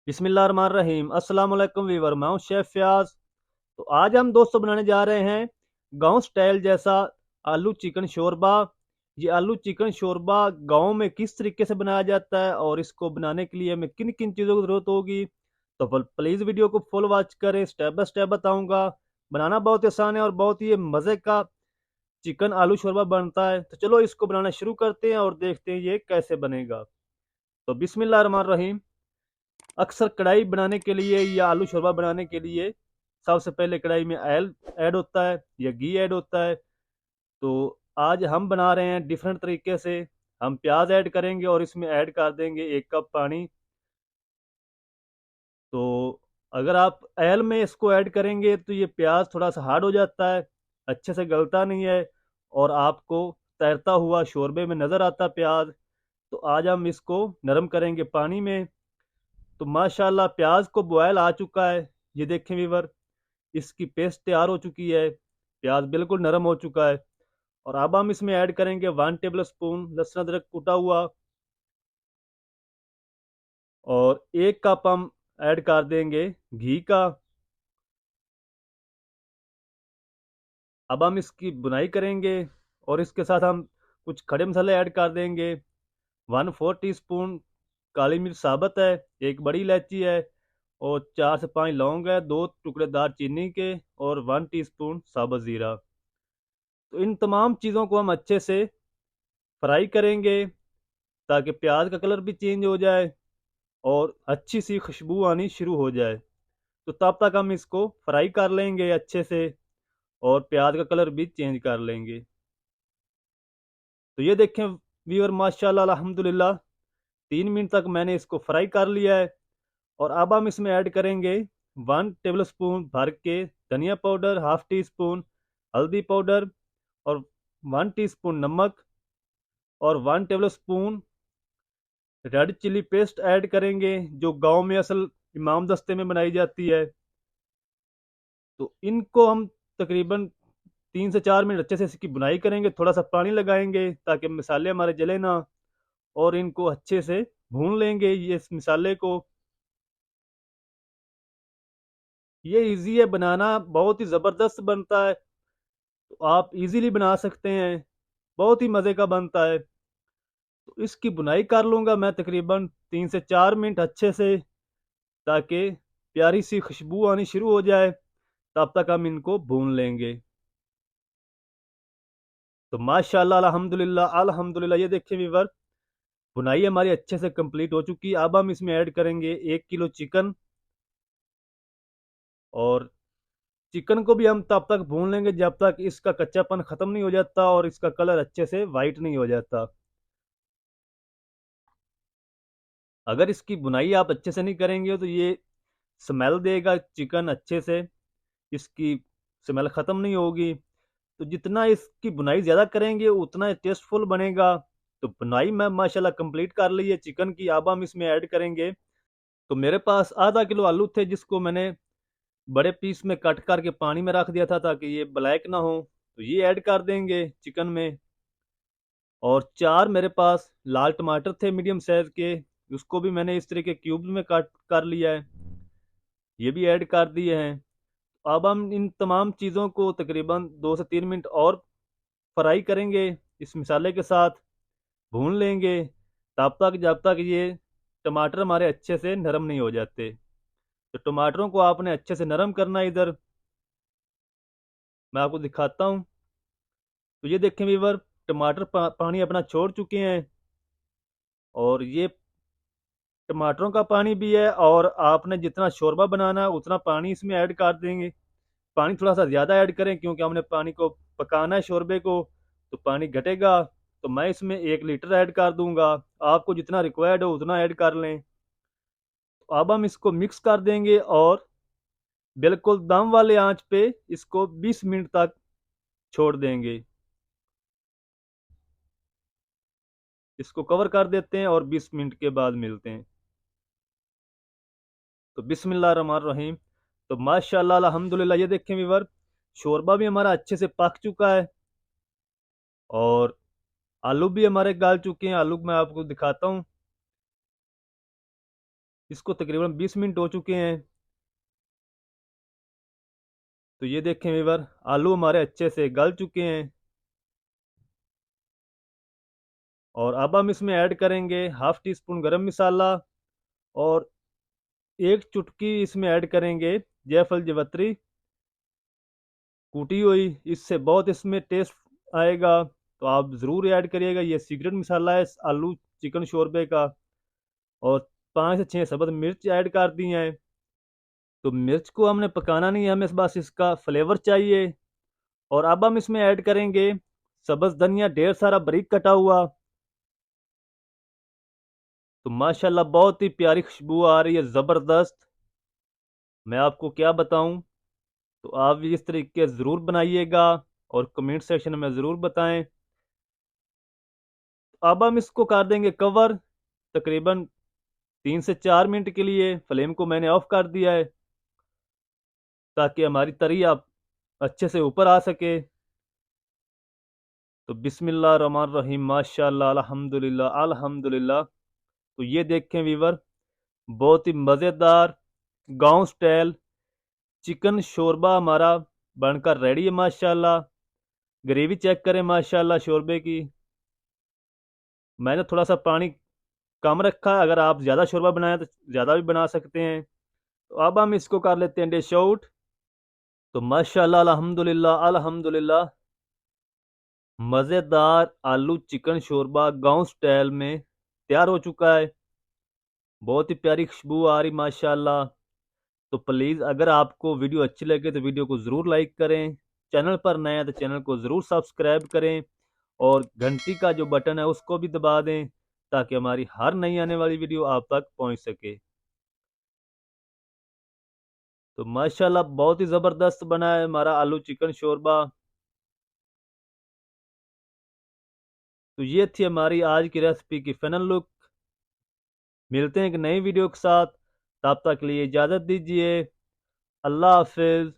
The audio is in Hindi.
बिस्मिल्लाहिर्रहमानिर्रहीम। अस्सलाम वालेकुम वीवर, मैं हूं शेफ फयाज। तो आज हम दोस्तों बनाने जा रहे हैं गांव स्टाइल जैसा आलू चिकन शोरबा। ये आलू चिकन शोरबा गांव में किस तरीके से बनाया जाता है और इसको बनाने के लिए हमें किन किन चीज़ों की ज़रूरत होगी। तो प्लीज़ वीडियो को फुल वॉच करें, स्टेप बाय स्टेप बताऊंगा। बनाना बहुत आसान है और बहुत ही मज़े का चिकन आलू शोरबा बनता है। तो चलो इसको बनाना शुरू करते हैं और देखते हैं ये कैसे बनेगा। तो बिस्मिल्लाहिर्रहमानिर्रहीम। अक्सर कढ़ाई बनाने के लिए या आलू शोरबा बनाने के लिए सबसे पहले कढ़ाई में ऑयल ऐड होता है या घी ऐड होता है। तो आज हम बना रहे हैं डिफरेंट तरीके से। हम प्याज ऐड करेंगे और इसमें ऐड कर देंगे 1 कप पानी। तो अगर आप ऑयल में इसको ऐड करेंगे तो ये प्याज थोड़ा सा हार्ड हो जाता है, अच्छे से गलता नहीं है और आपको तैरता हुआ शोरबे में नज़र आता प्याज। तो आज हम इसको नरम करेंगे पानी में। तो माशाल्लाह प्याज को बॉयल आ चुका है। ये देखें वीवर, इसकी पेस्ट तैयार हो चुकी है, प्याज बिल्कुल नरम हो चुका है। और अब हम इसमें ऐड करेंगे 1 टेबल स्पून लहसुन अदरक कूटा हुआ और 1 कप हम ऐड कर देंगे घी का। अब हम इसकी बुनाई करेंगे और इसके साथ हम कुछ खड़े मसाले ऐड कर देंगे। 1/4 टीस्पून काली मिर्च साबुत है, 1 बड़ी इलायची है और 4 से 5 लौंग है, 2 टुकड़े दालचीनी के और 1 टीस्पून साबुत ज़ीरा। तो इन तमाम चीज़ों को हम अच्छे से फ्राई करेंगे ताकि प्याज का कलर भी चेंज हो जाए और अच्छी सी खुशबू आनी शुरू हो जाए। तो तब तक हम इसको फ्राई कर लेंगे अच्छे से और प्याज का कलर भी चेंज कर लेंगे। तो ये देखें व्यूअर, माशाल्लाह अल्हम्दुलिल्लाह 3 मिनट तक मैंने इसको फ्राई कर लिया है। और अब हम इसमें ऐड करेंगे 1 टेबल स्पून भर के धनिया पाउडर, 1/2 टीस्पून हल्दी पाउडर और 1 टीस्पून नमक और 1 table spoon red chilli paste add करेंगे जो गांव में असल इमाम दस्ते में बनाई जाती है। तो इनको हम तकरीबन 3 से 4 मिनट अच्छे से इसकी बुनाई करेंगे, थोड़ा सा पानी लगाएंगे ताकि मसाले हमारे जले ना। और इनको अच्छे से भून लेंगे ये इस मसाले को। ये इजी है बनाना, बहुत ही ज़बरदस्त बनता है। तो आप इजीली बना सकते हैं, बहुत ही मज़े का बनता है। तो इसकी बुनाई कर लूँगा मैं तकरीबन 3 से 4 मिनट अच्छे से ताकि प्यारी सी खुशबू आनी शुरू हो जाए। तब तक हम इनको भून लेंगे। तो माशाल्लाह अल्हम्दुलिल्लाह अल्हम्दुलिल्लाह, ये देखिए व्यूअर, बुनाई हमारी अच्छे से कंप्लीट हो चुकी है। अब हम इसमें ऐड करेंगे 1 किलो चिकन और चिकन को भी हम तब तक भून लेंगे जब तक इसका कच्चापन ख़त्म नहीं हो जाता और इसका कलर अच्छे से वाइट नहीं हो जाता। अगर इसकी बुनाई आप अच्छे से नहीं करेंगे तो ये स्मेल देगा चिकन अच्छे से, इसकी स्मेल ख़त्म नहीं होगी। तो जितना इसकी बुनाई ज़्यादा करेंगे उतना टेस्टफुल बनेगा। तो बुनाई मैं माशाल्लाह कंप्लीट कर ली है चिकन की। अब हम इसमें ऐड करेंगे, तो मेरे पास आधा किलो आलू थे जिसको मैंने बड़े पीस में कट करके पानी में रख दिया था ताकि ये ब्लैक ना हो। तो ये ऐड कर देंगे चिकन में। और 4 मेरे पास लाल टमाटर थे मीडियम साइज के, उसको भी मैंने इस तरीके क्यूब्स में कट कर लिया है, ये भी ऐड कर दिए हैं। अब हम इन तमाम चीज़ों को तकरीबन 2 से 3 मिनट और फ्राई करेंगे इस मसाले के साथ, भून लेंगे तब तक जब तक ये टमाटर हमारे अच्छे से नरम नहीं हो जाते। तो टमाटरों को आपने अच्छे से नरम करना है। इधर मैं आपको दिखाता हूँ। तो ये देखें वीवर, टमाटर पानी अपना छोड़ चुके हैं और ये टमाटरों का पानी भी है और आपने जितना शोरबा बनाना है उतना पानी इसमें ऐड कर देंगे। पानी थोड़ा सा ज़्यादा ऐड करें क्योंकि हमने पानी को पकाना है शोरबे को, तो पानी घटेगा। तो मैं इसमें 1 लीटर ऐड कर दूंगा, आपको जितना रिक्वायर्ड हो उतना ऐड कर लें। तो अब हम इसको मिक्स कर देंगे और बिल्कुल दम वाले आंच पे इसको 20 मिनट तक छोड़ देंगे। इसको कवर कर देते हैं और 20 मिनट के बाद मिलते हैं। तो बिस्मिल्लाहिर्रहमानिर्रहीम। तो माशाल्लाह अल्हम्दुलिल्लाह, ये देखें व्यूअर, शोरबा भी हमारा अच्छे से पक चुका है और आलू भी हमारे गल चुके हैं। आलू मैं आपको दिखाता हूँ। इसको तकरीबन 20 मिनट हो चुके हैं। तो ये देखें व्यूअर, आलू हमारे अच्छे से गल चुके हैं। और अब हम इसमें ऐड करेंगे हाफ टी स्पून गरम मसाला, और एक चुटकी इसमें ऐड करेंगे जायफल जवित्री कूटी हुई। इससे बहुत इसमें टेस्ट आएगा, तो आप ज़रूर ऐड करिएगा। ये सीक्रेट मसाला है आलू चिकन शोरबे का। और 5 से 6 सब्ज़ मिर्च ऐड कर दी हैं। तो मिर्च को हमने पकाना नहीं है, हमें बस इसका फ्लेवर चाहिए। और अब हम इसमें ऐड करेंगे सब्ज़ धनिया, ढेर सारा बारीक कटा हुआ। तो माशाल्लाह बहुत ही प्यारी खुशबू आ रही है, ज़बरदस्त। मैं आपको क्या बताऊं। तो आप भी इस तरीके ज़रूर बनाइएगा और कमेंट सेक्शन में ज़रूर बताएं। अब हम इसको कर देंगे कवर तकरीबन 3 से 4 मिनट के लिए। फ्लेम को मैंने ऑफ कर दिया है ताकि हमारी तरी आप अच्छे से ऊपर आ सके। तो बिस्मिल्लाह रहमान रहीम, माशाल्लाह, अल्हम्दुलिल्लाह अल्हम्दुलिल्लाह। तो ये देखें वीवर, बहुत ही मज़ेदार गांव स्टाइल चिकन शोरबा हमारा बनकर रेडी है माशाल्लाह। ग्रेवी चेक करें माशाल्लाह शोरबे की। मैंने थोड़ा सा पानी कम रखा है, अगर आप ज़्यादा शोरबा बनाएं तो ज़्यादा भी बना सकते हैं। तो अब हम इसको कर लेते हैं डिश आउट। तो माशाल्लाह अल्हम्दुलिल्लाह अल्हम्दुलिल्लाह, मज़ेदार आलू चिकन शोरबा गांव स्टाइल में तैयार हो चुका है। बहुत ही प्यारी खुशबू आ रही माशाल्लाह। तो प्लीज़ अगर आपको वीडियो अच्छी लगे तो वीडियो को ज़रूर लाइक करें। चैनल पर नए हैं तो चैनल को ज़रूर सब्सक्राइब करें, और घंटी का जो बटन है उसको भी दबा दें ताकि हमारी हर नई आने वाली वीडियो आप तक पहुंच सके। तो माशाल्लाह बहुत ही ज़बरदस्त बना है हमारा आलू चिकन शोरबा। तो ये थी हमारी आज की रेसिपी की फाइनल लुक। मिलते हैं एक नई वीडियो के साथ, तब तक के लिए इजाज़त दीजिए। अल्लाह हाफिज़।